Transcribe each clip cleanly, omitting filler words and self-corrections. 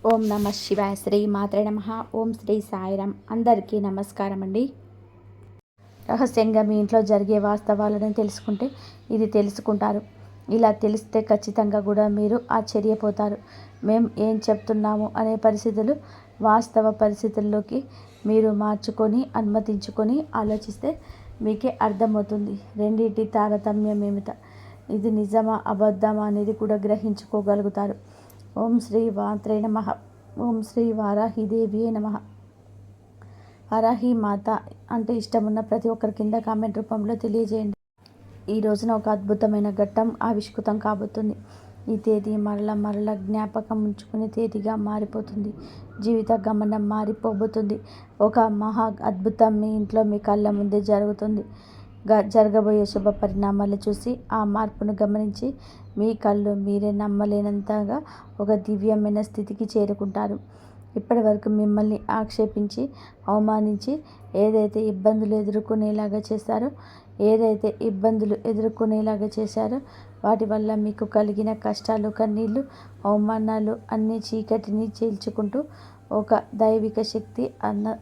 ఓం నమ శివాయ. శ్రీ మాత్రే నమః. ఓం శ్రీ సాయిరామ్. అందరికీ నమస్కారం అండి. రహస్యంగా మీ ఇంట్లో జరిగే వాస్తవాలను తెలుసుకుంటే ఇది తెలుసుకుంటారు. ఇలా తెలిస్తే ఖచ్చితంగా కూడా మీరు ఆశ్చర్యపోతారు. మేము ఏం చెప్తున్నాము అనే పరిస్థితులు వాస్తవ పరిస్థితుల్లోకి మీరు మార్చుకొని అనుమతించుకొని ఆలోచిస్తే మీకే అర్థమవుతుంది రెండింటి తారతమ్యం ఏమిటో. ఇది నిజమా అబద్ధమా అనేది కూడా గ్రహించుకోగలుగుతారు. ఓం శ్రీ మాత్రే నమః. ఓం శ్రీ వారాహిదేవియే నమః. వారాహి మాత అంటే ఇష్టమున్న ప్రతి ఒక్కరి కింద కామెంట్ రూపంలో తెలియజేయండి. ఈ రోజున ఒక అద్భుతమైన ఘట్టం ఆవిష్కృతం కాబోతుంది. ఈ తేదీ మరల జ్ఞాపకం ఉంచుకునే తేదీగా మారిపోతుంది. జీవిత గమనం మారిపోబోతుంది. ఒక మహా అద్భుతం మీ ఇంట్లో మీ కళ్ళ ముందే జరుగుతుంది. జరగబోయే శుభ పరిణామాలు చూసి ఆ మార్పును గమనించి మీ కళ్ళు మీరే నమ్మలేనంతగా ఒక దివ్యమైన స్థితికి చేరుకుంటారు. ఇప్పటి వరకు మిమ్మల్ని ఆక్షేపించి అవమానించి ఏదైతే ఇబ్బందులు ఎదుర్కొనేలాగా చేశారో వాటి వల్ల మీకు కలిగిన కష్టాలు, కన్నీళ్ళు, అవమానాలు అన్ని చీకటిని చీల్చుకుంటూ ఒక దైవిక శక్తి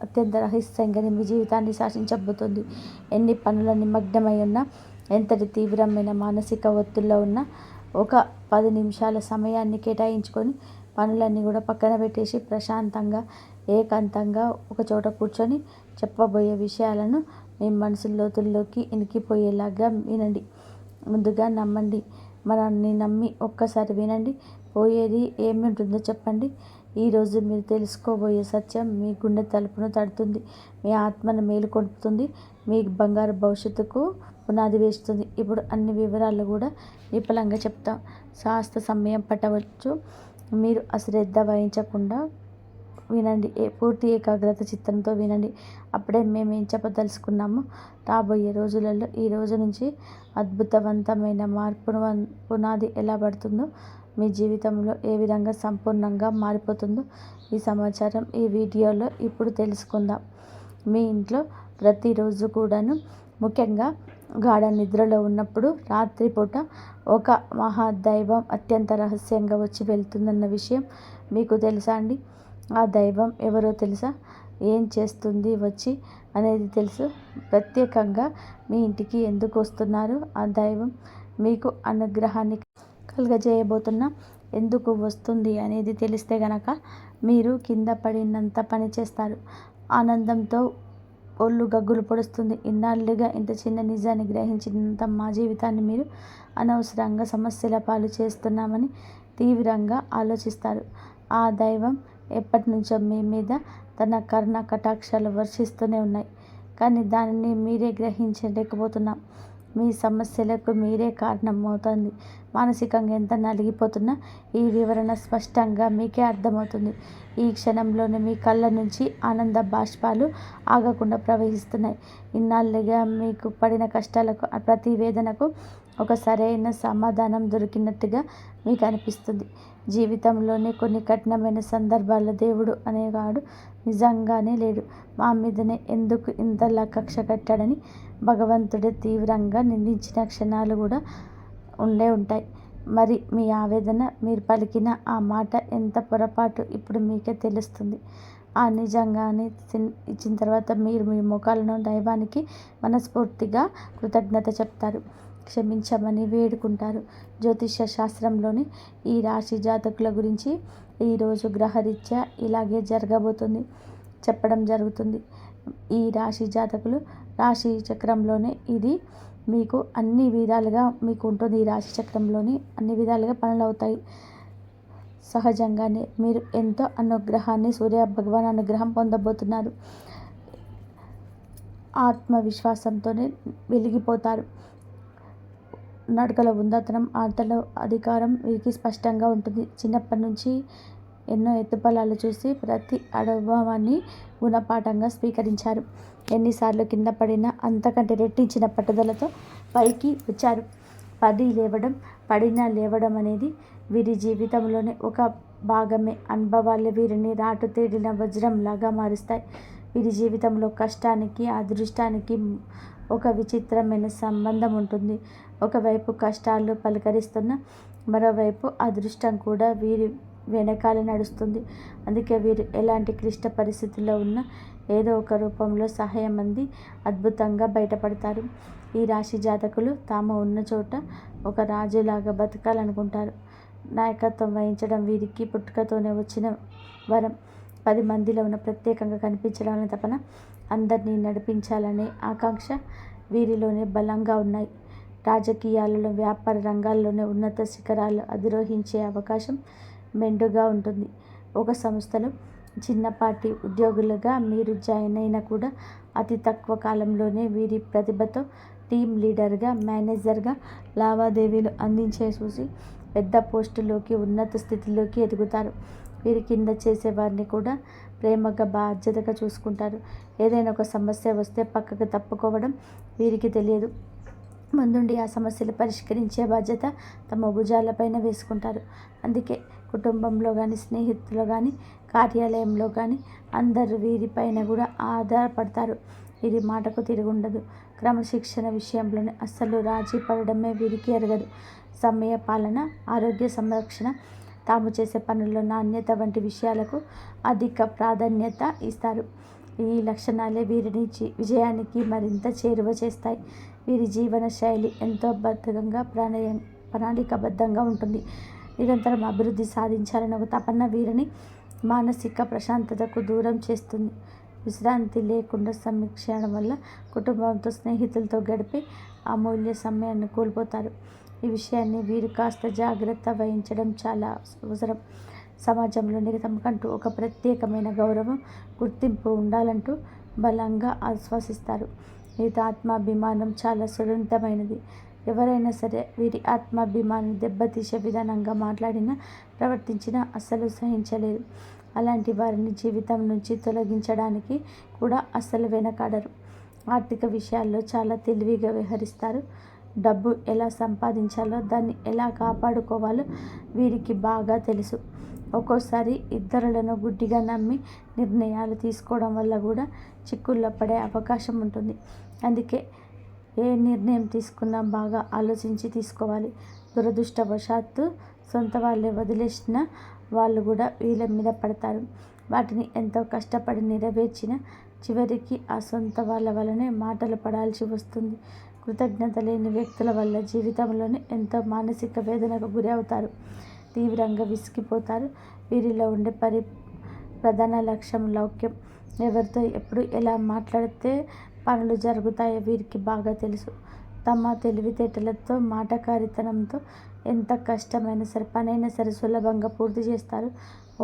అత్యంత రహస్యంగా మీ జీవితాన్ని శాసించబోతుంది. ఎన్ని పనుల నిమగ్నమై ఉన్నా, ఎంతటి తీవ్రమైన మానసిక ఒత్తిడిలో ఉన్నా ఒక 10 నిమిషాల సమయాన్ని కేటాయించుకొని పనులన్నీ కూడా పక్కన పెట్టేసి ప్రశాంతంగా ఏకాంతంగా ఒక చోట కూర్చొని చెప్పబోయే విషయాలను మీ మనసు లోతుల్లోకి ఇనికిపోయేలాగా వినండి. ముందుగా నమ్మండి. మనల్ని నమ్మి ఒక్కసారి వినండి. పోయేది ఏమి ఉంటుందో చెప్పండి. ఈరోజు మీరు తెలుసుకోబోయే సత్యం మీ గుండె తలుపును తడుతుంది. మీ ఆత్మను మేలుకొల్పుతుంది. మీ బంగారు భవిష్యత్తుకు పునాది వేస్తుంది. ఇప్పుడు అన్ని వివరాలు కూడా విపులంగా చెప్తాం. శాస్త్ర సమయం పట్టవచ్చు. మీరు అశ్రద్ధ వహించకుండా వినండి. పూర్తి ఏకాగ్రత చిత్తంతో వినండి. అప్పుడే మేము ఏం చెప్పదలుచుకున్నామో రాబోయే రోజులలో ఈ రోజు నుంచి అద్భుతవంతమైన మార్పును పునాది ఎలా పడుతుందో, మీ జీవితంలో ఏ విధంగా సంపూర్ణంగా మారిపోతుందో ఈ సమాచారం ఈ వీడియోలో ఇప్పుడు తెలుసుకుందాం. మీ ఇంట్లో ప్రతిరోజు కూడాను, ముఖ్యంగా గాఢ నిద్రలో ఉన్నప్పుడు రాత్రిపూట ఒక మహాదైవం అత్యంత రహస్యంగా వచ్చి వెళ్తుందన్న విషయం మీకు తెలుసా అండి? ఆ దైవం ఎవరో తెలుసా? ఏం చేస్తుంది వచ్చి అనేది తెలుసు? ప్రత్యేకంగా మీ ఇంటికి ఎందుకు వస్తున్నారు ఆ దైవం? మీకు అనుగ్రహాన్ని కలుగజేయబోతున్నా ఎందుకు వస్తుంది అనేది తెలిస్తే గనక మీరు కింద పడినంత పని చేస్తారు. ఆనందంతో ఒళ్ళు గగ్గులు పొడుస్తుంది. ఇన్నాళ్ళుగా ఇంత చిన్న నిజాన్ని గ్రహించినంత మా జీవితాన్ని మీరు అనవసరంగా సమస్యల పాలు చేస్తున్నామని తీవ్రంగా ఆలోచిస్తారు. ఆ దైవం ఎప్పటి నుంచో మీ మీద తన కరుణ కటాక్షాలు వర్షిస్తూనే ఉన్నాయి. కానీ దానిని మీరే గ్రహించలేకపోతున్నాం. మీ సమస్యలకు మీరే కారణమవుతుంది. మానసికంగా ఎంత నలిగిపోతున్నా ఈ వివరణ స్పష్టంగా మీకే అర్థమవుతుంది. ఈ క్షణంలోనే మీ కళ్ళ నుంచి ఆనంద బాష్పాలు ఆగకుండా ప్రవహిస్తున్నాయి. ఇన్నాళ్ళుగా మీకు పడిన కష్టాలకు, ప్రతి వేదనకు ఒక సరైన సమాధానం దొరికినట్టుగా మీకు అనిపిస్తుంది. జీవితంలోనే కొన్ని కఠినమైన సందర్భాల్లో దేవుడు అనేవాడు నిజంగానే లేడు, మా మీదనే ఎందుకు ఇంతలా కక్ష కట్టాడని భగవంతుడే తీవ్రంగా నిందించిన క్షణాలు కూడా ఉంటాయి. మరి మీ ఆవేదన, మీరు పలికిన ఆ మాట ఎంత పొరపాటు ఇప్పుడు మీకే తెలుస్తుంది. ఆ నిజంగానే ఇచ్చిన తర్వాత మీరు మీ ముఖాలను దైవానికి మనస్ఫూర్తిగా కృతజ్ఞత చెప్తారు. క్షమించమని వేడుకుంటారు. జ్యోతిష్య శాస్త్రంలోని ఈ రాశి జాతకుల గురించి ఈరోజు గ్రహరీత్యా ఇలాగే జరగబోతుంది చెప్పడం జరుగుతుంది. ఈ రాశి జాతకులు రాశి చక్రంలోనే ఇది మీకు అన్ని విధాలుగా మీకు ఉంటుంది. ఈ రాశి చక్రంలోని అన్ని విధాలుగా పనులు అవుతాయి. సహజంగానే మీరు ఎంతో అనుగ్రహాన్ని, సూర్య భగవాన్ అనుగ్రహం పొందబోతున్నారు. ఆత్మవిశ్వాసంతోనే వెలిగిపోతారు. నడకలో ఉందాతనం, ఆటలో అధికారం వీరికి స్పష్టంగా ఉంటుంది. చిన్నప్పటి నుంచి ఎన్నో ఎత్తుపల్లాలు చూసి ప్రతి అనుభవాన్ని గుణపాఠంగా స్వీకరించారు. ఎన్నిసార్లు కింద పడినా అంతకంటే రెట్టించిన పట్టుదలతో పైకి వచ్చారు. పడినా లేవడం అనేది వీరి జీవితంలోనే ఒక భాగమే. అనుభవాలు వీరిని రాటు తేలిన వజ్రంలాగా మారుస్తాయి. వీరి జీవితంలో కష్టానికి, అదృష్టానికి ఒక విచిత్రమైన సంబంధం ఉంటుంది. ఒకవైపు కష్టాలు పలకరిస్తున్న, మరోవైపు అదృష్టం కూడా వెనకాల నడుస్తుంది. అందుకే వీరు ఎలాంటి క్లిష్ట పరిస్థితుల్లో ఉన్నా ఏదో ఒక రూపంలో సహాయం అంది అద్భుతంగా బయటపడతారు. ఈ రాశి జాతకులు తాము ఉన్న చోట ఒక రాజులాగా బతకాలనుకుంటారు. నాయకత్వం వహించడం వీరికి పుట్టుకతోనే వచ్చిన వరం. 10 మందిలో ఉన్న ప్రత్యేకంగా కనిపించడం అనే తపన, అందరినీ నడిపించాలనే ఆకాంక్ష వీరిలోనే బలంగా ఉన్నాయి. రాజకీయాలలో, వ్యాపార రంగాల్లోనే ఉన్నత శిఖరాలు అధిరోహించే అవకాశం మెండుగా ఉంటుంది. ఒక సంస్థలో చిన్నపాటి ఉద్యోగులుగా మీరు జాయిన్ అయినా కూడా అతి తక్కువ కాలంలోనే వీరి ప్రతిభతో టీమ్ లీడర్గా, మేనేజర్గా లావాదేవీలు అందించే చూసి పెద్ద పోస్టులోకి, ఉన్నత స్థితిలోకి ఎదుగుతారు. వీరి కింద చేసేవారిని కూడా ప్రేమగా, బాధ్యతగా చూసుకుంటారు. ఏదైనా ఒక సమస్య వస్తే పక్కకు తప్పుకోవడం వీరికి తెలియదు. ముందుండి ఆ సమస్యలు పరిష్కరించే బాధ్యత తమ భుజాలపైన వేసుకుంటారు. అందుకే కుటుంబంలో కానీ, స్నేహితులు కానీ, కార్యాలయంలో కానీ అందరూ వీరిపైన కూడా ఆధారపడతారు. వీరి మాటకు తిరుగుండదు. క్రమశిక్షణ విషయంలోనే అస్సలు రాజీ పడడమే వీరికి ఎరగదు. సమయ పాలన, ఆరోగ్య సంరక్షణ, తాము చేసే పనుల్లో నాణ్యత వంటి విషయాలకు అధిక ప్రాధాన్యత ఇస్తారు. ఈ లక్షణాలే వీరిని విజయానికి మరింత చేరువ చేస్తాయి. వీరి జీవన శైలి ఎంతో బద్ధంగా, ప్రణాళికాబద్ధంగా ఉంటుంది. నిరంతరం అభివృద్ధి సాధించాలని ఒక తపన వీరిని మానసిక ప్రశాంతతకు దూరం చేస్తుంది. విశ్రాంతి లేకుండా సమీక్షించడం వల్ల కుటుంబంతో, స్నేహితులతో గడిపి అమూల్య సమయాన్ని కోల్పోతారు. ఈ విషయాన్ని వీరు కాస్త జాగ్రత్త వహించడం చాలా అవసరం. సమాజంలో తమకంటూ ఒక ప్రత్యేకమైన గౌరవం, గుర్తింపు ఉండాలంటూ బలంగా ఆశ్వాసిస్తారు. వీరి ఆత్మాభిమానం చాలా సున్నితమైనది. ఎవరైనా సరే వీరి ఆత్మాభిమానాన్ని దెబ్బతీసే విధానంగా మాట్లాడినా, ప్రవర్తించినా అస్సలు సహించలేరు. అలాంటి వారిని జీవితం నుంచి తొలగించడానికి కూడా అస్సలు వెనకాడరు. ఆర్థిక విషయాల్లో చాలా తెలివిగా వ్యవహరిస్తారు. డబ్బు ఎలా సంపాదించాలో, దాన్ని ఎలా కాపాడుకోవాలో వీరికి బాగా తెలుసు. ఒక్కోసారి ఇతరులను గుడ్డిగా నమ్మి నిర్ణయాలు తీసుకోవడం వల్ల కూడా చిక్కుల్లో పడే అవకాశం ఉంటుంది. అందుకే ఏ నిర్ణయం తీసుకున్నా బాగా ఆలోచించి తీసుకోవాలి. దురదృష్టవశాత్తు సొంత వాళ్ళే వదిలేసిన వాళ్ళు కూడా వీళ్ళ మీద పడతారు. వాటిని ఎంతో కష్టపడి నెరవేర్చిన చివరికి ఆ సొంత వాళ్ళ వల్లనే మాటలు పడాల్సి వస్తుంది. కృతజ్ఞత లేని వ్యక్తుల వల్ల జీవితంలోనే ఎంతో మానసిక వేదనకు గురి అవుతారు. తీవ్రంగా విసిగిపోతారు. వీరిలో ఉండే ప్రధాన లక్ష్యం లౌక్యం. ఎవరితో ఎప్పుడు ఎలా మాట్లాడితే పనులు జరుగుతాయో వీరికి బాగా తెలుసు. తమ తెలివితేటలతో, మాటకారితనంతో ఎంత కష్టమైనా సరే, పనైనా సరే సులభంగా పూర్తి చేస్తారు.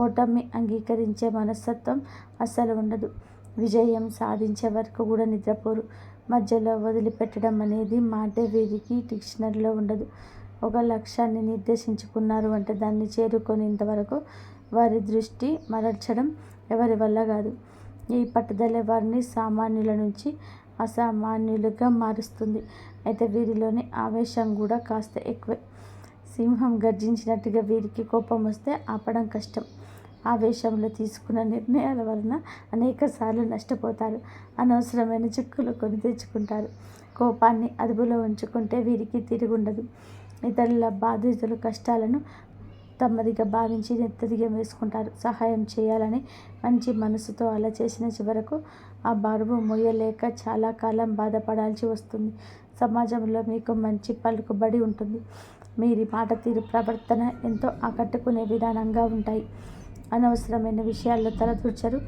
ఓటమి అంగీకరించే మనస్తత్వం అస్సలు ఉండదు. విజయం సాధించే వరకు కూడా నిద్రపోరు. మధ్యలో వదిలిపెట్టడం అనేది మాటే వీరికి డిక్షనరీలో ఉండదు. ఒక లక్ష్యాన్ని నిర్దేశించుకున్నారు అంటే దాన్ని చేరుకునేంత వరకు వారి దృష్టి మరల్చడం ఎవరి వల్ల కాదు. ఈ పట్టుదల వారిని సామాన్యుల నుంచి అసామాన్యులుగా మారుస్తుంది. అయితే వీరిలోని ఆవేశం కూడా కాస్త ఎక్కువే. సింహం గర్జించినట్టుగా వీరికి కోపం వస్తే ఆపడం కష్టం. ఆవేశంలో తీసుకున్న నిర్ణయాల వలన అనేకసార్లు నష్టపోతారు. అనవసరమైన చిక్కులు కొని తెచ్చుకుంటారు. కోపాన్ని అదుపులో ఉంచుకుంటే వీరికి తిరుగుండదు. ఇతరుల బాధితుల కష్టాలను తమదిగా భావించి నెత్తదిగా వేసుకుంటారు. సహాయం చేయాలని మంచి మనసుతో అలా చేసిన చివరకు ఆ బరువు మోయలేక చాలా కాలం బాధపడాల్సి వస్తుంది. సమాజంలో మీకు మంచి పలుకుబడి ఉంటుంది. మీరి మాట తీరు, ప్రవర్తన ఎంతో ఆకట్టుకునే విధానంగా ఉంటాయి. అనవసరమైన విషయాల్లో తలదూర్చరు.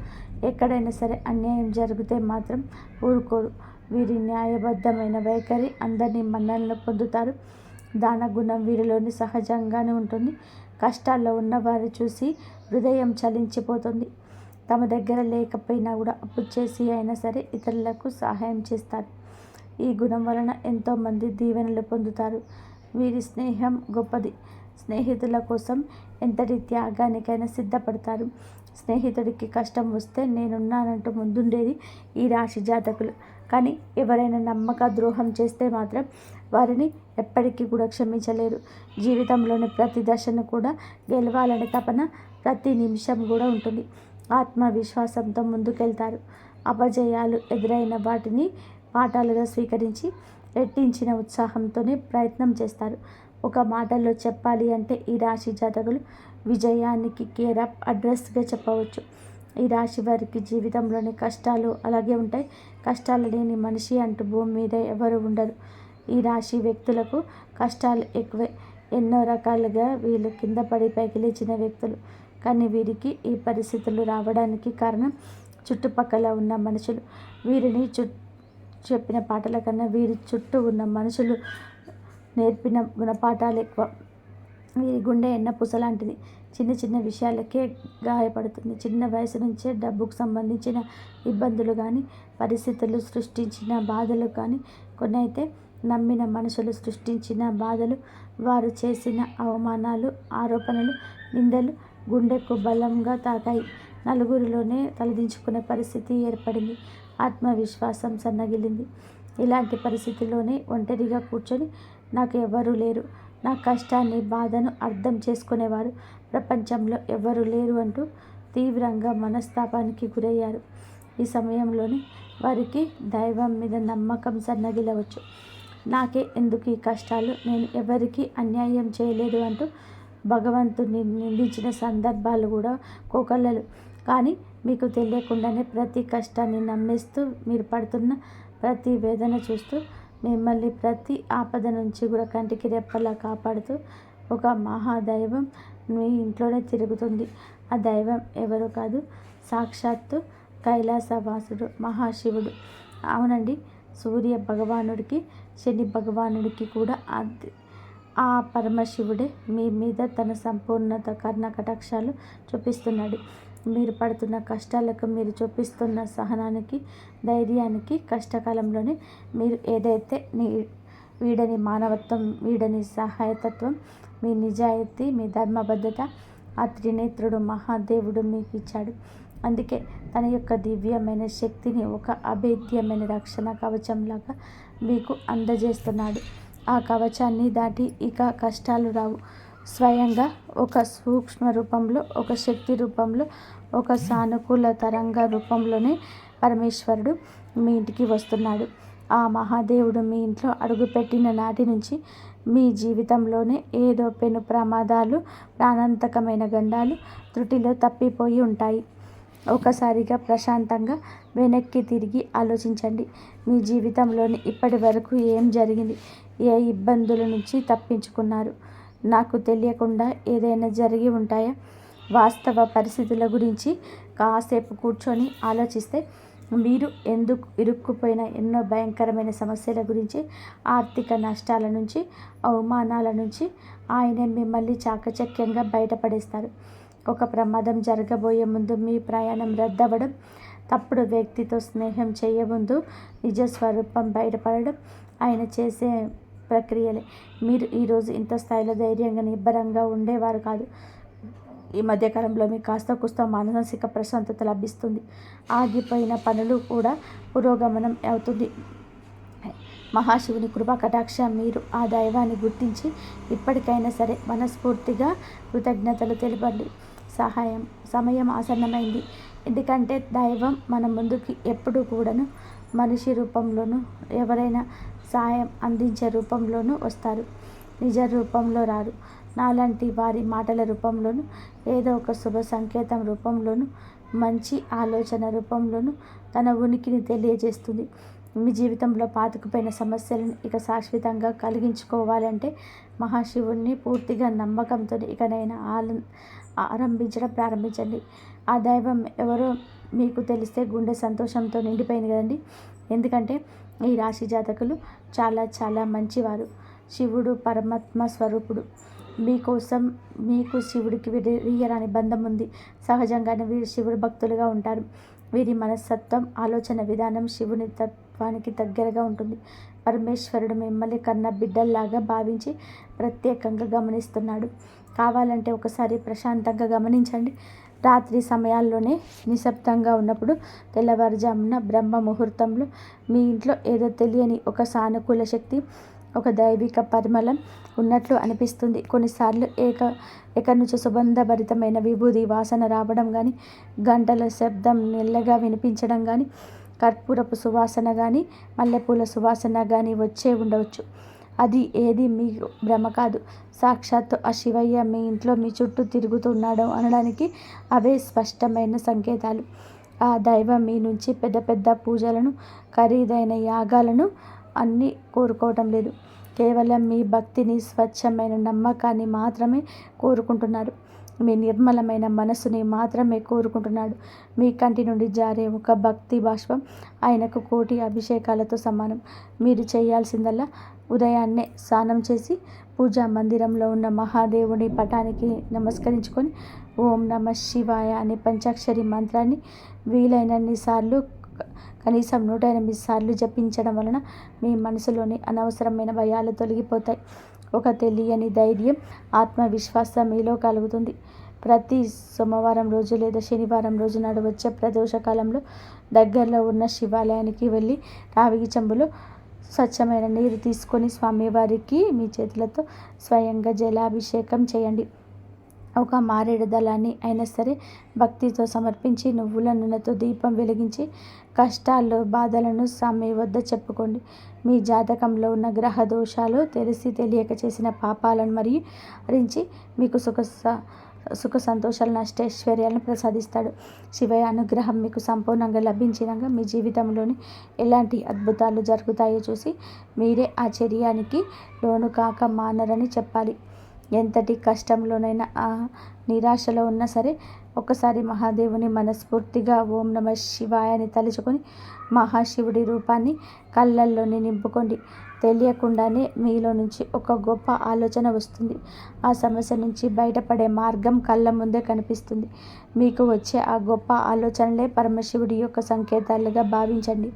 ఎక్కడైనా సరే అన్యాయం జరిగితే మాత్రం ఊరుకోరు. వీరి న్యాయబద్ధమైన వైఖరి అందరినీ మన్ననలు పొందుతారు. దాన గుణం వీరిలోని సహజంగానే ఉంటుంది. కష్టాల్లో ఉన్నవారు చూసి హృదయం చలించిపోతుంది. తమ దగ్గర లేకపోయినా కూడా అప్పు చేసి అయినా సరే ఇతరులకు సహాయం చేస్తారు. ఈ గుణం వలన ఎంతోమంది దీవెనలు పొందుతారు. వీరి స్నేహం గొప్పది. స్నేహితుల కోసం ఎంతటి త్యాగానికైనా సిద్ధపడతారు. స్నేహితుడికి కష్టం వస్తే నేనున్నానంటూ ముందుండేది ఈ రాశి జాతకులు. కానీ ఎవరైనా నమ్మక ద్రోహం చేస్తే మాత్రం వారిని ఎప్పటికీ కూడా క్షమించలేరు. జీవితంలోని ప్రతి దశను కూడా గెలవాలనే తపన ప్రతి నిమిషం కూడా ఉంటుంది. ఆత్మవిశ్వాసంతో ముందుకెళ్తారు. అపజయాలు ఎదురైన వాటిని పాఠాలుగా స్వీకరించి రెట్టించిన ఉత్సాహంతోనే ప్రయత్నం చేస్తారు. ఒక మాటలో చెప్పాలి అంటే ఈ రాశి జాతకులు విజయానికి కేర్ ఆఫ్ అడ్రస్గా చెప్పవచ్చు. ఈ రాశి వారికి జీవితంలోని కష్టాలు అలాగే ఉంటాయి. కష్టాలు లేని మనిషి అంటూ భూమి మీద ఎవరు ఉండరు. ఈ రాశి వ్యక్తులకు కష్టాలు ఎక్కువే. ఎన్నో రకాలుగా వీళ్ళు కింద పడి పైకి లేచిన వ్యక్తులు. కానీ వీరికి ఈ పరిస్థితులు రావడానికి కారణం చుట్టుపక్కల ఉన్న మనుషులు. వీరిని చెప్పిన పాటల కన్నా వీరి చుట్టూ ఉన్న మనుషులు నేర్పిన గుణపాఠాలు ఎక్కువ. వీరి గుండె ఎన్న పూసలాంటిది. చిన్న చిన్న విషయాలకే గాయపడుతుంది. చిన్న వయసు నుంచే డబ్బుకు సంబంధించిన ఇబ్బందులు కానీ, పరిస్థితులు సృష్టించిన బాధలు కానీ, కొన్ని అయితే నమ్మిన మనుషులు సృష్టించిన బాధలు, వారు చేసిన అవమానాలు, ఆరోపణలు, నిందలు గుండెకు బలంగా తాకాయి. నలుగురిలోనే తలదించుకునే పరిస్థితి ఏర్పడింది. ఆత్మవిశ్వాసం సన్నగిల్లింది. ఇలాంటి పరిస్థితిలోనే ఒంటరిగా కూర్చొని నాకు ఎవరూ లేరు, నా కష్టాన్ని బాధను అర్థం చేసుకునేవారు ప్రపంచంలో ఎవరూ లేరు అంటూ తీవ్రంగా మనస్తాపానికి గురయ్యారు. ఈ సమయంలోనే వారికి దైవం మీద నమ్మకం సన్నగిలవచ్చు. నాకే ఎందుకు ఈ కష్టాలు, నేను ఎవరికి అన్యాయం చేయలేదు అంటూ భగవంతుని నిందించిన సందర్భాలు కూడా కోకొల్లలు. కానీ మీకు తెలియకుండానే ప్రతి కష్టాన్ని నమ్మేస్తూ, మీరు పడుతున్న ప్రతి వేదన చూస్తూ, మిమ్మల్ని ప్రతి ఆపద నుంచి కూడా కంటికి రెప్పలా కాపాడుతూ ఒక మహాదైవం మీ ఇంట్లోనే తిరుగుతుంది. ఆ దైవం ఎవరో కాదు, సాక్షాత్తు కైలాసవాసుడు మహాశివుడు. అవునండి, సూర్య భగవానుడికి, శని భగవానుడికి కూడా ఆ పరమశివుడే మీ మీద తన సంపూర్ణత కర్ణ కటాక్షాలు చూపిస్తున్నాడు. మీరు పడుతున్న కష్టాలకు, మీరు చూపిస్తున్న సహనానికి, ధైర్యానికి, కష్టకాలంలోనే మీరు ఏదైతే వీడని మానవత్వం, వీడని సహాయతత్వం, మీ నిజాయితీ, మీ ధర్మబద్ధత ఆ త్రినేత్రుడు మహాదేవుడు మీకు ఇచ్చాడు. అందుకే తన యొక్క దివ్యమైన శక్తిని ఒక అభేద్యమైన రక్షణ కవచంలాగా మీకు అందజేస్తున్నాడు. ఆ కవచాన్ని దాటి ఇక కష్టాలు రావు. స్వయంగా ఒక సూక్ష్మ రూపంలో, ఒక శక్తి రూపంలో, ఒక సానుకూల తరంగ రూపంలోనే పరమేశ్వరుడు మీ ఇంటికి వస్తున్నాడు. ఆ మహాదేవుడు మీ ఇంట్లో అడుగుపెట్టిన నాటి నుంచి మీ జీవితంలోనే ఏదో పెను ప్రమాదాలు, ప్రాణాంతకమైన గండాలు త్రుటిలో తప్పిపోయి ఉంటాయి. ఒకసారిగా ప్రశాంతంగా వెనక్కి తిరిగి ఆలోచించండి. మీ జీవితంలోని ఇప్పటి వరకు ఏం జరిగింది? ఏ ఇబ్బందుల నుంచి తప్పించుకున్నారు? నాకు తెలియకుండా ఏదైనా జరిగి ఉంటాయా? వాస్తవ పరిస్థితుల గురించి కాసేపు కూర్చొని ఆలోచిస్తే మీరు ఎందుకు ఇరుక్కుపోయిన ఎన్నో భయంకరమైన సమస్యల గురించి, ఆర్థిక నష్టాల నుంచి, అవమానాల నుంచి ఆయన మిమ్మల్ని చాకచక్యంగా బయటపడేస్తారు. ఒక ప్రమాదం జరగబోయే ముందు మీ ప్రయాణం రద్దవడం, తప్పుడు వ్యక్తితో స్నేహం చేయముందు నిజస్వరూపం బయటపడడం ఆయన చేసే ప్రక్రియలే. మీరు ఈరోజు ఇంత స్థాయిలో ధైర్యంగా నిబ్బరంగా ఉండేవారు కాదు. ఈ మధ్యకాలంలో మీకు కాస్త కుస్త మానసిక ప్రశాంతత లభిస్తుంది. ఆగిపోయిన పనులు కూడా పురోగమనం అవుతుంది. మహాశివుని కృపా కటాక్ష. మీరు ఆ దైవాన్ని గుర్తించి ఇప్పటికైనా సరే మనస్ఫూర్తిగా కృతజ్ఞతలు తెలపండి. సమయం ఆసన్నమైంది. ఎందుకంటే దైవం మన ముందుకి ఎప్పుడు కూడాను మనిషి రూపంలోనూ, ఎవరైనా సాయం అందించే రూపంలోనూ వస్తారు. నిజ రూపంలో రారు. నాలాంటి వారి మాటల రూపంలోనూ, ఏదో ఒక శుభ సంకేతం రూపంలోనూ, మంచి ఆలోచన రూపంలోనూ తన ఉనికిని తెలియజేస్తుంది. మీ జీవితంలో పాతుకుపోయిన సమస్యలను ఇక శాశ్వతంగా కలిగించుకోవాలంటే మహాశివుణ్ణి పూర్తిగా నమ్మకంతో ఇకనైనా ఆరంభించడం ప్రారంభించండి. ఆ దైవం ఎవరో మీకు తెలిస్తే గుండె సంతోషంతో నిండిపోయింది కదండి. ఎందుకంటే ఈ రాశి జాతకులు చాలా చాలా మంచివారు. శివుడు పరమాత్మ స్వరూపుడు. మీకోసం, మీకు శివుడికి విడదీయరాని బంధం ఉంది. సహజంగానే వీరు శివుడు భక్తులుగా ఉంటారు. వీరి మనస్తత్వం, ఆలోచన విధానం శివుని తత్వానికి దగ్గరగా ఉంటుంది. పరమేశ్వరుడు మిమ్మల్ని కన్న బిడ్డల్లాగా భావించి ప్రత్యేకంగా గమనిస్తున్నాడు. కావాలంటే ఒకసారి ప్రశాంతంగా గమనించండి. రాత్రి సమయాల్లోనే నిశ్శబ్దంగా ఉన్నప్పుడు, తెల్లవారుజామున బ్రహ్మ ముహూర్తంలో మీ ఇంట్లో ఏదో తెలియని ఒక సానుకూల శక్తి, ఒక దైవిక పరిమళం ఉన్నట్లు అనిపిస్తుంది. కొన్నిసార్లు ఎక్కడి నుంచి సుగంధభరితమైన విభూది వాసన రావడం కానీ, గంటల శబ్దం మెల్లగా వినిపించడం కానీ, కర్పూరపు సువాసన కానీ, మల్లెపూల సువాసన కానీ వచ్చే ఉండవచ్చు. అది ఏది మీ భ్రమ కాదు. సాక్షాత్తు ఆ శివయ్య మీ ఇంట్లో మీ చుట్టూ తిరుగుతున్నాడు అనడానికి అవే స్పష్టమైన సంకేతాలు. ఆ దైవం మీ నుంచి పెద్ద పెద్ద పూజలను, ఖరీదైన యాగాలను అన్నీ కోరుకోవటం లేదు. కేవలం మీ భక్తిని, స్వచ్ఛమైన నమ్మకాన్ని మాత్రమే కోరుకుంటున్నారు. మీ నిర్మలమైన మనసుని మాత్రమే కోరుకుంటున్నాడు. మీ కంటి నుండి జారే ఒక భక్తి బాష్పం ఆయనకు కోటి అభిషేకాలతో సమానం. మీరు చేయాల్సిందల్లా ఉదయాన్నే స్నానం చేసి పూజా మందిరంలో ఉన్న మహాదేవుని పటానికి నమస్కరించుకొని ఓం నమ శివాయ అనే పంచాక్షరి మంత్రాన్ని వీలైనన్ని సార్లు, కనీసం 108 సార్లు జపించడం వలన మీ మనసులోని అనవసరమైన భయాలు తొలగిపోతాయి. ఒక తెలియని ధైర్యం, ఆత్మవిశ్వాసం మీలో కలుగుతుంది. ప్రతి సోమవారం రోజు లేదా శనివారం రోజు నాడు వచ్చే ప్రదోషకాలంలో దగ్గరలో ఉన్న శివాలయానికి వెళ్ళి రావిగి చెంబులో స్వచ్ఛమైన నీరు తీసుకొని స్వామివారికి మీ చేతులతో స్వయంగా జలాభిషేకం చేయండి. ఒక మారేడు దళాన్ని అయినా సరే భక్తితో సమర్పించి నువ్వుల నూనెతో దీపం వెలిగించి కష్టాలు, బాధలను స్వామి వద్ద చెప్పుకోండి. మీ జాతకంలో ఉన్న గ్రహ దోషాలు, తెలిసి తెలియక చేసిన పాపాలను మరియు హరించి మీకు సుఖ సంతోషాలను, అష్టైశ్వర్యాలను ప్రసాదిస్తాడు. శివయ్య అనుగ్రహం మీకు సంపూర్ణంగా లభించినాక మీ జీవితంలోని ఎలాంటి అద్భుతాలు జరుగుతాయో చూసి మీరే ఆశ్చర్యానికి లోను కాక మానరని చెప్పాలి. ఎంతటి కష్టంలోనైనా, నిరాశలో ఉన్నా సరే ఒకసారి మహాదేవుని మనస్ఫూర్తిగా ఓం నమ శివాయ అని తలుచుకొని మహాశివుడి రూపాన్ని కళ్ళల్లోని నింపుకోండి. తెలియకుండానే మీలో నుంచి ఒక గొప్ప ఆలోచన వస్తుంది. ఆ సమస్య నుంచి బయటపడే మార్గం కళ్ళ ముందే కనిపిస్తుంది. మీకు వచ్చే ఆ గొప్ప ఆలోచనలే పరమశివుడి యొక్క సంకేతాలుగా భావించండి.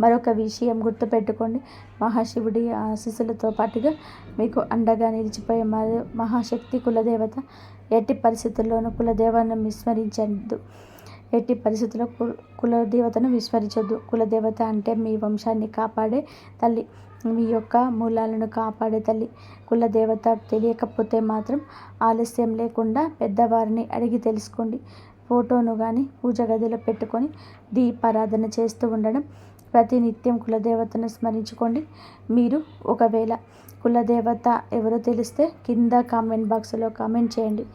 మరొక విషయం గుర్తుపెట్టుకోండి, మహాశివుడి ఆశీస్సులతో పాటుగా మీకు అండగా నిలిచిపోయే మహాశక్తి కులదేవత. ఎట్టి పరిస్థితుల్లోనూ ఎట్టి పరిస్థితుల్లో కులదేవతను విస్మరించొద్దు. కులదేవత అంటే మీ వంశాన్ని కాపాడే తల్లి, మీ యొక్క మూలాలను కాపాడే తల్లి. కులదేవత తెలియకపోతే మాత్రం ఆలస్యం లేకుండా పెద్దవారిని అడిగి తెలుసుకోండి. ఫోటోను కానీ పూజ గదిలో పెట్టుకొని దీపారాధన చేస్తూ ఉండడం. ప్రతినిత్యం కులదేవతను స్మరించుకోండి. మీరు ఒకవేళ కులదేవత ఎవరో తెలిస్తే కింద కామెంట్ బాక్స్లో కామెంట్ చేయండి.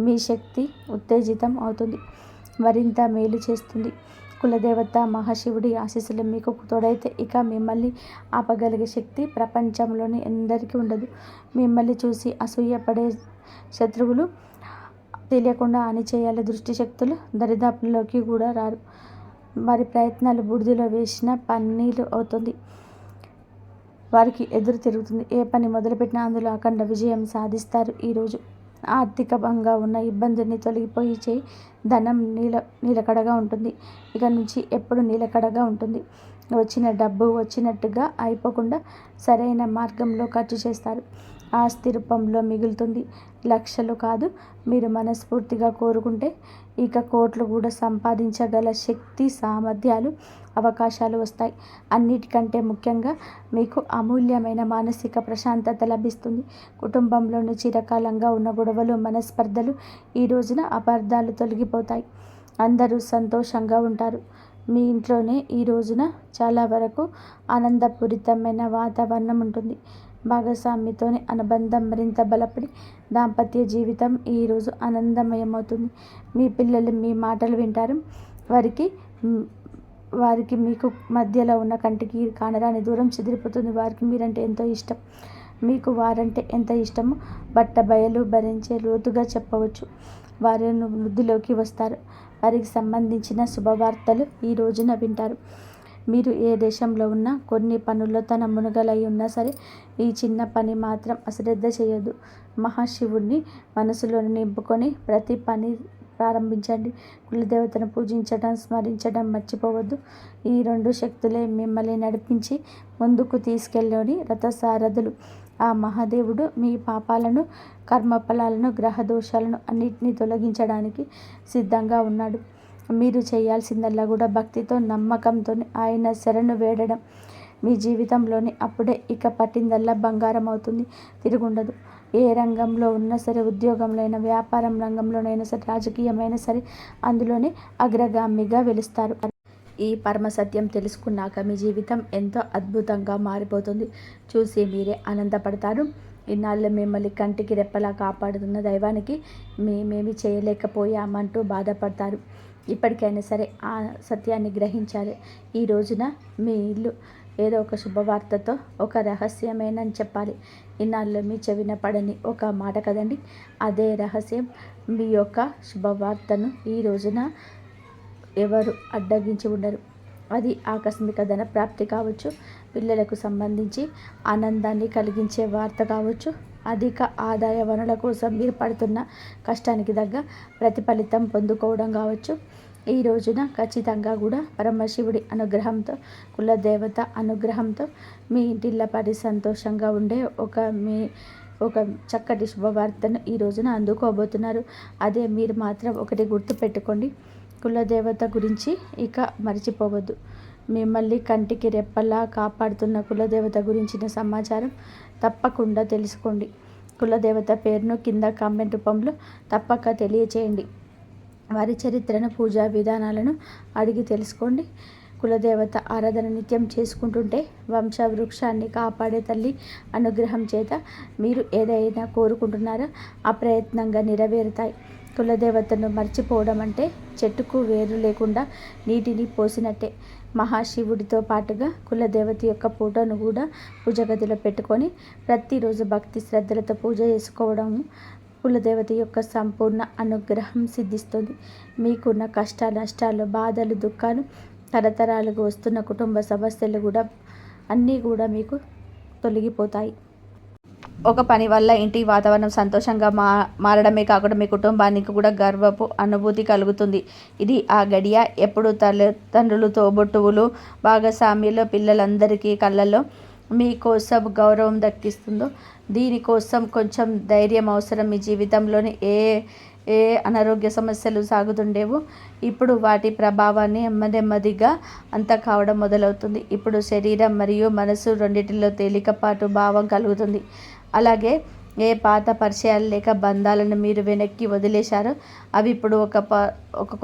మీ శక్తి ఉత్తేజితం అవుతుంది, మరింత మేలు చేస్తుంది. కులదేవత మహాశివుడి ఆశీస్సులు మీకు తోడైతే ఇక మిమ్మల్ని ఆపగలిగే శక్తి ప్రపంచంలోని ఎందరికీ ఉండదు. మిమ్మల్ని చూసి అసూయపడే శత్రువులు, తెలియకుండా అణిచేయాలి దృష్టి శక్తులు దరిదాపుల్లోకి కూడా రారు. వారి ప్రయత్నాలు బూడిదలో వేసిన పన్నీరు అవుతుంది. వారికి ఎదురు తిరుగుతుంది. ఏ పని మొదలుపెట్టినా అందులో అఖండ విజయం సాధిస్తారు. ఈరోజు ఆర్థికంగా ఉన్న ఇబ్బందుల్ని తొలగిపోయి చేయి. ధనం నిలకడగా ఉంటుంది. ఇక నుంచి ఎప్పుడు నిలకడగా ఉంటుంది. వచ్చిన డబ్బు వచ్చినట్టుగా అయిపోకుండా సరైన మార్గంలో ఖర్చు చేస్తారు. ఆస్తి రూపంలో మిగులుతుంది. లక్షలు కాదు, మీరు మనస్ఫూర్తిగా కోరుకుంటే ఇక కోట్లు కూడా సంపాదించగల శక్తి, సామర్థ్యాలు, అవకాశాలు వస్తాయి. అన్నిటికంటే ముఖ్యంగా మీకు అమూల్యమైన మానసిక ప్రశాంతత లభిస్తుంది. కుటుంబంలోని చిరకాలంగా ఉన్న గొడవలు, మనస్పర్ధలు ఈ రోజున అపార్థాలు తొలగిపోతాయి. అందరూ సంతోషంగా ఉంటారు. మీ ఇంట్లోనే ఈ రోజున చాలా వరకు ఆనందపూరితమైన వాతావరణం ఉంటుంది. భాగస్వామితోని అనుబంధం మరింత బలపడి దాంపత్య జీవితం ఈరోజు ఆనందమయమవుతుంది. మీ పిల్లలు మీ మాటలు వింటారు. వారికి మీకు మధ్యలో ఉన్న కంటికి కానరాని దూరం చెదిరిపోతుంది. వారికి మీరంటే ఎంతో ఇష్టం. మీకు వారంటే ఎంత ఇష్టమో బట్ట బయలు భరించే లోతుగా చెప్పవచ్చు. వారు వృద్ధిలోకి వస్తారు. వారికి సంబంధించిన శుభవార్తలు ఈ రోజున వింటారు. మీరు ఏ దేశంలో ఉన్నా, కొన్ని పనుల్లో తన మునుగలై ఉన్నా సరే ఈ చిన్న పని మాత్రం అశ్రద్ధ చేయొద్దు. మహాశివుడిని మనసులో నింపుకొని ప్రతి పని ప్రారంభించండి. కులదేవతను పూజించడం, స్మరించడం మర్చిపోవద్దు. ఈ 2 శక్తులే మిమ్మల్ని నడిపించి ముందుకు తీసుకెళ్ళని రథసారథులు. ఆ మహాదేవుడు మీ పాపాలను, కర్మఫలాలను, గ్రహదోషాలను అన్నిటినీ తొలగించడానికి సిద్ధంగా ఉన్నాడు. మీరు చేయాల్సిందల్లా కూడా భక్తితో, నమ్మకంతో ఆయన శరణు వేడడం. మీ జీవితంలోని అప్పుడే ఇక పట్టిందల్లా బంగారం అవుతుంది, తిరుగుండదు. ఏ రంగంలో ఉన్నా సరే, ఉద్యోగంలో అయినా, వ్యాపారం రంగంలోనైనా సరే, రాజకీయమైనా సరే అందులోనే అగ్రగామిగా వెలుస్తారు. ఈ పరమ సత్యం తెలుసుకున్నాక మీ జీవితం ఎంతో అద్భుతంగా మారిపోతుంది. చూసి మీరే ఆనందపడతారు. ఇన్నాళ్ళు మిమ్మల్ని కంటికి రెప్పలా కాపాడుతున్న దైవానికి మేమేమి చేయలేకపోయామంటూ బాధపడతారు. ఇప్పటికైనా సరే ఆ సత్యాన్ని గ్రహించాలి. ఈ రోజున మీ ఇల్లు ఏదో ఒక శుభవార్తతో ఒక రహస్యమేనని చెప్పాలి. ఇన్నాళ్ళు మీ చెవిన పడని ఒక మాట కదండి. అదే రహస్యం. మీ యొక్క శుభవార్తను ఈ రోజున ఎవరు అడ్డగించి ఉండరు. అది ఆకస్మిక ధన ప్రాప్తి కావచ్చు, పిల్లలకు సంబంధించి ఆనందాన్ని కలిగించే వార్త కావచ్చు, అధిక ఆదాయ వనరుల కోసం మీరు పడుతున్న కష్టానికి తగ్గ ప్రతిఫలితం పొందుకోవడం కావచ్చు. ఈ రోజున ఖచ్చితంగా కూడా పరమశివుడి అనుగ్రహంతో, కులదేవత అనుగ్రహంతో మీ ఇంటిల్లపాటి సంతోషంగా ఉండే ఒక చక్కటి శుభవార్తను ఈ రోజున అందుకోబోతున్నారు. అదే మీరు మాత్రం ఒకటి గుర్తుపెట్టుకోండి. కులదేవత గురించి ఇక మర్చిపోవద్దు. మిమ్మల్ని కంటికి రెప్పలా కాపాడుతున్న కులదేవత గురించిన సమాచారం తప్పకుండా తెలుసుకోండి. కులదేవత పేరును కింద కామెంట్ రూపంలో తప్పక తెలియచేయండి. వారి చరిత్రను, పూజా విధానాలను అడిగి తెలుసుకోండి. కులదేవత ఆరాధన నిత్యం చేసుకుంటుంటే వంశవృక్షాన్ని కాపాడే తల్లి అనుగ్రహం చేత మీరు ఏదైనా కోరుకుంటున్నారో అప్రయత్నంగా నెరవేరుతాయి. కులదేవతను మర్చిపోవడం అంటే చెట్టుకు వేరు లేకుండా నీటిని పోసినట్టే. మహాశివుడితో పాటుగా కులదేవత యొక్క ఫోటోను కూడా పూజ గదిలో పెట్టుకొని ప్రతిరోజు భక్తి శ్రద్ధలతో పూజ చేసుకోవడం కులదేవత యొక్క సంపూర్ణ అనుగ్రహం సిద్ధిస్తుంది. మీకున్న కష్టాలు, నష్టాలు, బాధలు, దుఃఖాలు, తరతరాలుగా వస్తున్న కుటుంబ సమస్యలు కూడా అన్నీ కూడా మీకు తొలగిపోతాయి. ఒక పని వల్ల ఇంటి వాతావరణం సంతోషంగా మారడమే కాకుండా మీ కుటుంబానికి కూడా గర్వపు అనుభూతి కలుగుతుంది. ఇది ఆ గడియ. ఎప్పుడు తల్లిదండ్రులు, తోబుట్టువులు, భాగస్వామ్యులు, పిల్లలందరికీ కళ్ళల్లో మీకోసం గౌరవం దక్కిస్తుందో దీనికోసం కొంచెం ధైర్యం అవసరం. మీ జీవితంలోని ఏ అనారోగ్య సమస్యలు సాగుతుండేవో ఇప్పుడు వాటి ప్రభావాన్ని నెమ్మదిగా అంత కావడం మొదలవుతుంది. ఇప్పుడు శరీరం మరియు మనసు రెండింటిలో తేలికపాటు భావం కలుగుతుంది. అలాగే ఏ పాత పరిచయాలు లేక బంధాలను మీరు వెనక్కి వదిలేశారో అవి ఇప్పుడు ఒక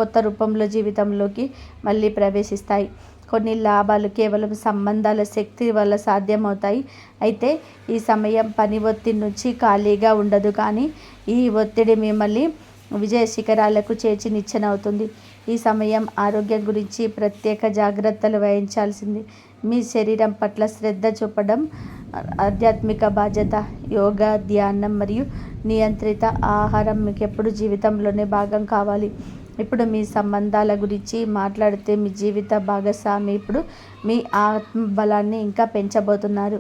కొత్త రూపంలో జీవితంలోకి మళ్ళీ ప్రవేశిస్తాయి. కొన్ని లాభాలు కేవలం సంబంధాల శక్తి వల్ల సాధ్యమవుతాయి. అయితే ఈ సమయం పని ఒత్తిడి నుంచి ఖాళీగా ఉండదు, కానీ ఈ ఒత్తిడి మిమ్మల్ని విజయ శిఖరాలకు చేర్చి నిచ్చెనవుతుంది. ఈ సమయం ఆరోగ్యం గురించి ప్రత్యేక జాగ్రత్తలు వహించాల్సింది. మీ శరీరం పట్ల శ్రద్ధ చూపడం ఆధ్యాత్మిక బాధ్యత. యోగా, ధ్యానం మరియు నియంత్రిత ఆహారం మీకు ఎప్పుడు జీవితంలోనే భాగం కావాలి. ఇప్పుడు మీ సంబంధాల గురించి మాట్లాడితే మీ జీవిత భాగస్వామి ఇప్పుడు మీ ఆత్మబలాన్ని ఇంకా పెంచబోతున్నారు.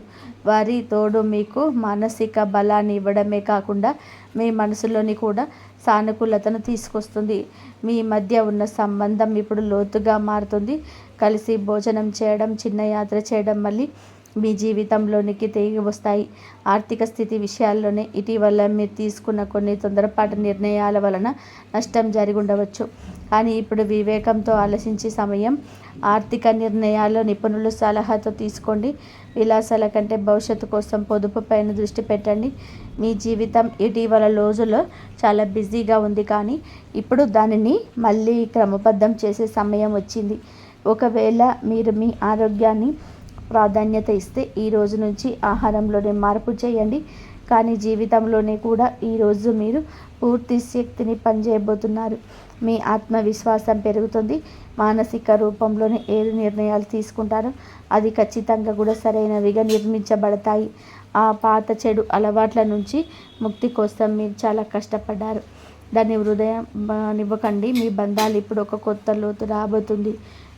వారి తోడు మీకు మానసిక బలాన్ని ఇవ్వడమే కాకుండా మీ మనసులోని కూడా సానుకూలతను తీసుకొస్తుంది. మీ మధ్య ఉన్న సంబంధం ఇప్పుడు లోతుగా మారుతుంది. కలిసి భోజనం చేయడం, చిన్న యాత్ర చేయడం మళ్ళీ మీ జీవితంలోనికి తిరిగి వస్తాయి. ఆర్థిక స్థితి విషయాల్లోనే ఇటీవల మీరు తీసుకున్న కొన్ని తొందరపాటు నిర్ణయాల వలన నష్టం జరిగి ఉండవచ్చు. కానీ ఇప్పుడు వివేకంతో ఆలోచించే సమయం. ఆర్థిక నిర్ణయాల్లో నిపుణుల సలహాతో తీసుకోండి. విలాసాల కంటే భవిష్యత్తు కోసం పొదుపు పైన దృష్టి పెట్టండి. మీ జీవితం ఇటీవల రోజుల్లో చాలా బిజీగా ఉంది, కానీ ఇప్పుడు దానిని మళ్ళీ క్రమబద్ధం చేసే సమయం వచ్చింది. ఒకవేళ మీరు మీ ఆరోగ్యాన్ని ప్రాధాన్యత ఇస్తే ఈ రోజు నుంచి ఆహారంలోనే మార్పు చేయండి. కానీ జీవితంలోనే కూడా ఈరోజు మీరు పూర్తి శక్తిని పనిచేయబోతున్నారు. మీ ఆత్మవిశ్వాసం పెరుగుతుంది. మానసిక రూపంలోనే ఏడు నిర్ణయాలు తీసుకుంటారో అది ఖచ్చితంగా కూడా సరైనవిగా నిర్మించబడతాయి. ఆ పాత చెడు అలవాట్ల నుంచి ముక్తి కోసం మీరు చాలా కష్టపడ్డారు. దాన్ని హృదయనివ్వకండి. మీ బంధాలు ఇప్పుడు ఒక కొత్త లోతు రాబోతుంది.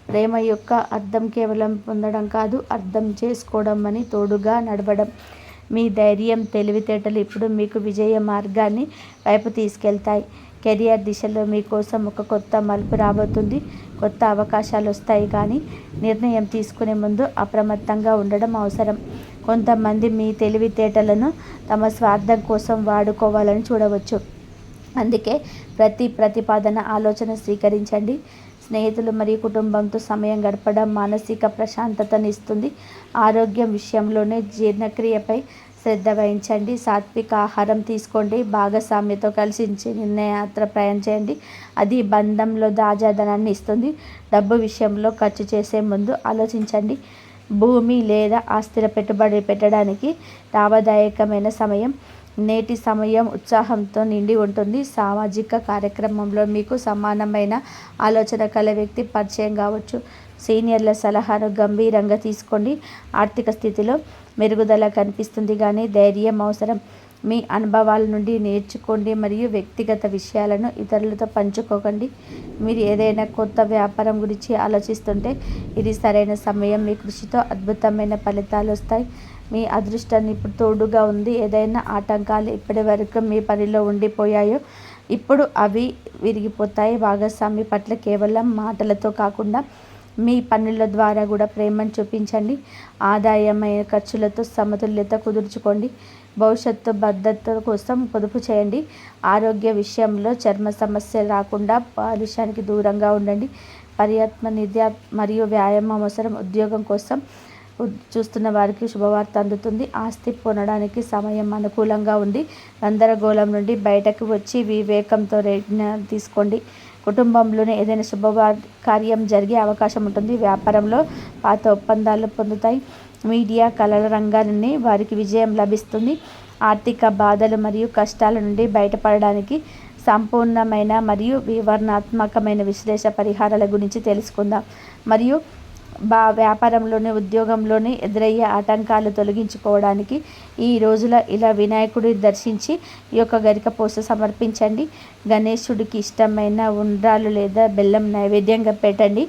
ప్రేమ యొక్క అర్థం కేవలం పొందడం కాదు, అర్థం చేసుకోవడం అని తోడుగా నడవడం. మీ ధైర్యం, తెలివితేటలు ఇప్పుడు మీకు విజయ మార్గాన్ని వైపు తీసుకెళ్తాయి. కెరియర్ దిశలో మీకోసం ఒక కొత్త మలుపు రాబోతుంది. కొత్త అవకాశాలు వస్తాయి, కానీ నిర్ణయం తీసుకునే ముందు అప్రమత్తంగా ఉండడం అవసరం. కొంతమంది మీ తెలివితేటలను తమ స్వార్థం కోసం వాడుకోవాలని చూడవచ్చు. అందుకే ప్రతి ప్రతిపాదన, ఆలోచన స్వీకరించండి. స్నేహితులు మరియు కుటుంబంతో సమయం గడపడం మానసిక ప్రశాంతతను ఇస్తుంది. ఆరోగ్యం విషయంలోనే జీర్ణక్రియపై శ్రద్ధ వహించండి. సాత్విక ఆహారం తీసుకోండి. భాగస్వామితో కలిసి నిర్ణయాత్ర ప్రయాణం చేయండి. అది బంధంలో తాజాదనాన్ని ఇస్తుంది. డబ్బు విషయంలో ఖర్చు చేసే ముందు ఆలోచించండి. భూమి లేదా ఆస్తిలో పెట్టుబడి పెట్టడానికి లాభదాయకమైన సమయం. నేటి సమయం ఉత్సాహంతో నిండి ఉంటుంది. సామాజిక కార్యక్రమంలో మీకు సమానమైన ఆలోచన కల వ్యక్తి పరిచయం కావచ్చు. సీనియర్ల సలహాను గంభీరంగా తీసుకోండి. ఆర్థిక స్థితిలో మెరుగుదల కనిపిస్తుంది కానీ ధైర్యం అవసరం. మీ అనుభవాల నుండి నేర్చుకోండి మరియు వ్యక్తిగత విషయాలను ఇతరులతో పంచుకోకండి. మీరు ఏదైనా కొత్త వ్యాపారం గురించి ఆలోచిస్తుంటే ఇది సరైన సమయం. మీ కృషితో అద్భుతమైన ఫలితాలు వస్తాయి. మీ అదృష్టాన్ని ఇప్పుడు తోడుగా ఉంది. ఏదైనా ఆటంకాలు ఇప్పటి వరకు మీ పనిలో ఉండిపోయాయో ఇప్పుడు అవి విరిగిపోతాయి. భాగస్వామి పట్ల కేవలం మాటలతో కాకుండా మీ పనుల ద్వారా కూడా ప్రేమను చూపించండి. ఆదాయమైన ఖర్చులతో సమతుల్యత కుదుర్చుకోండి. భవిష్యత్తు భద్రత కోసం పొదుపు చేయండి. ఆరోగ్య విషయంలో చర్మ సమస్యలు రాకుండా కాలుష్యానికి దూరంగా ఉండండి. పర్యాత్మ నిద్య మరియు వ్యాయామం అవసరం. ఉద్యోగం కోసం చూస్తున్న వారికి శుభవార్త అందుతుంది. ఆస్తి పొందడానికి సమయం అనుకూలంగా ఉంది. గందరగోళం నుండి బయటకు వచ్చి వివేకంతో నిర్ణయం తీసుకోండి. కుటుంబంలోనే ఏదైనా శుభకార్యం జరిగే అవకాశం ఉంటుంది. వ్యాపారంలో పాత ఒప్పందాలు పొందుతాయి. మీడియా కళల రంగాలని వారికి విజయం లభిస్తుంది. ఆర్థిక బాధలు మరియు కష్టాల నుండి బయటపడడానికి సంపూర్ణమైన మరియు వివరణాత్మకమైన విశ్లేషణ పరిహారాల గురించి తెలుసుకుందాం. మరియు వ్యాపారంలోని ఉద్యోగంలోని ఎదురయ్యే ఆటంకాలు తొలగించుకోవడానికి ఈ రోజుల ఇలా వినాయకుడిని దర్శించి ఈ యొక్క గరిక పూస సమర్పించండి. గణేశుడికి ఇష్టమైన ఉండ్రాలు లేదా బెల్లం నైవేద్యంగా పెట్టండి.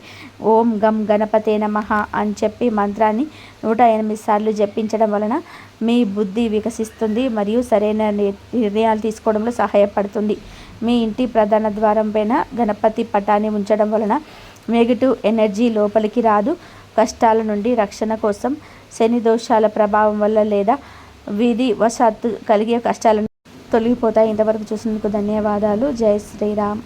ఓం గం గణపతే నమః అని చెప్పి మంత్రాన్ని 108 సార్లు జపించడం వలన మీ బుద్ధి వికసిస్తుంది మరియు సరైన నిర్ణయాలు తీసుకోవడంలో సహాయపడుతుంది. మీ ఇంటి ప్రధాన ద్వారం పైన గణపతి పటాన్ని ఉంచడం వలన నెగిటివ్ ఎనర్జీ లోపలికి రాదు. కష్టాల నుండి రక్షణ కోసం శని దోషాల ప్రభావం వల్ల లేదా విధి వశాత్తు కలిగే కష్టాలను తొలగిపోతాయి. ఇంతవరకు చూసినందుకు ధన్యవాదాలు. జై శ్రీరామ్.